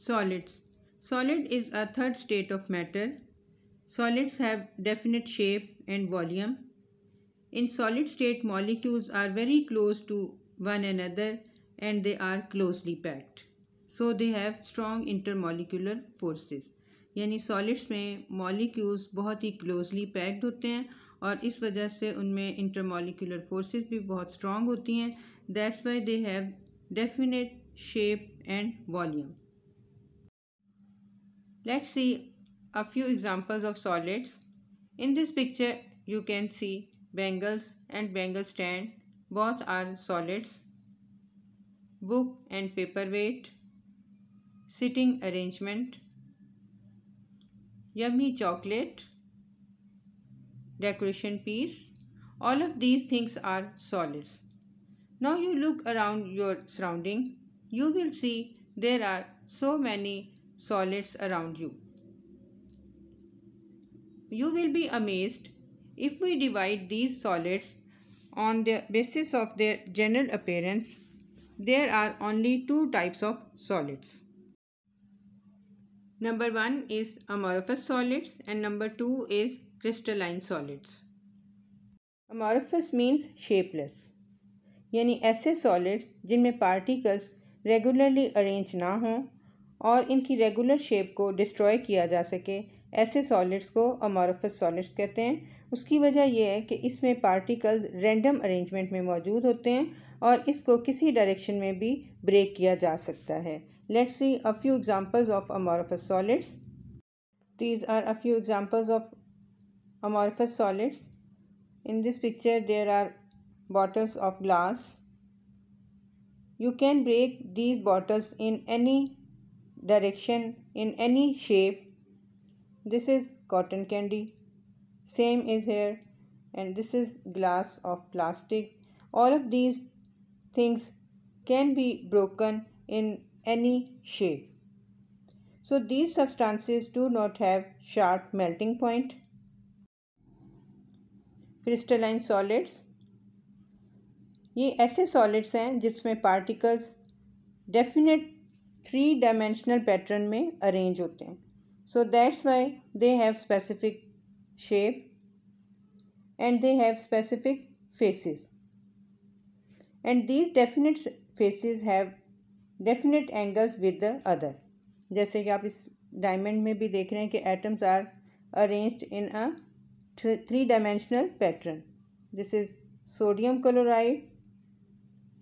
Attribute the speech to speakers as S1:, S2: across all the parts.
S1: Solids. Solid is a third state of matter. Solids have definite shape and volume. In solid state, molecules are very close to one another and they are closely packed. So they have strong intermolecular forces. यानी solids में molecules बहुत ही closely packed होते हैं और इस वजह से उनमें इंटरमॉलिक्यूलर फोर्सेस भी बहुत स्ट्रांग होती हैं. That's why they have definite shape and volume. Let's see a few examples of solids. In this picture you can see bangles and bangle stand. Both are solids. Book and paperweight. Sitting arrangement. Yummy chocolate. Decoration piece. All of these things are solids. Now you look around your surrounding. You will see there are so many solids around you. You will be amazed if we divide these solids on the basis of their general appearance. There are only two types of solids. Number one is amorphous solids and number two is crystalline solids. Amorphous means shapeless. यानी ऐसे solids जिनमें particles regularly arrange ना हों और इनकी regular shape को destroy किया जा सके, ऐसे सॉलिड्स को अमॉर्फस सॉलिड्स कहते हैं. उसकी वजह यह है कि इसमें पार्टिकल्स रैंडम अरेंजमेंट में मौजूद होते हैं और इसको किसी डायरेक्शन में भी ब्रेक किया जा सकता है. Let's see a few examples of amorphous solids. These are a few examples of amorphous solids. In this picture there are bottles of glass. You can break these bottles in any direction, in any shape. This is cotton candy. Same is here. And this is glass of plastic. All of these things can be broken in any shape. So these substances do not have sharp melting point. Crystalline solids. ये ऐसे solids हैं जिसमें particles definite 3 dimensional pattern में arrange होते हैं. So that's why they have specific shape and they have specific faces and these definite faces have definite angles with the other. जैसे कि आप इस डायमंड में भी देख रहे हैं कि atoms are arranged in a 3 dimensional pattern. This is sodium chloride,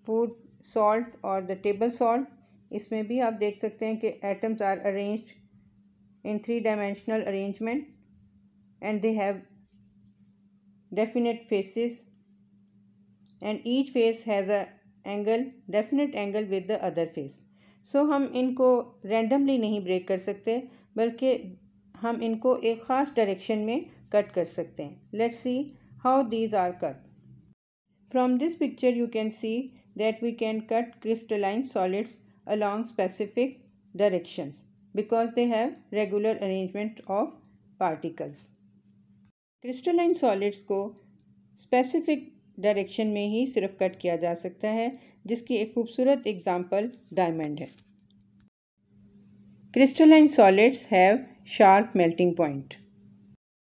S1: food salt और द टेबल सॉल्ट. इसमें भी आप देख सकते हैं कि atoms are arranged in 3 dimensional arrangement and they have definite faces and each face has a angle, definite angle with the other face. So हम इनको रैंडमली नहीं ब्रेक कर सकते बल्कि हम इनको एक ख़ास डायरेक्शन में कट कर सकते हैं. Let's see how these are cut. From this picture you can see that we can cut crystalline solids along specific directions because they have regular arrangement of particles. Crystalline solids को specific direction में ही सिर्फ cut किया जा सकता है, जिसकी एक खूबसूरत एग्जाम्पल डायमंड है. Crystalline solids have sharp melting point.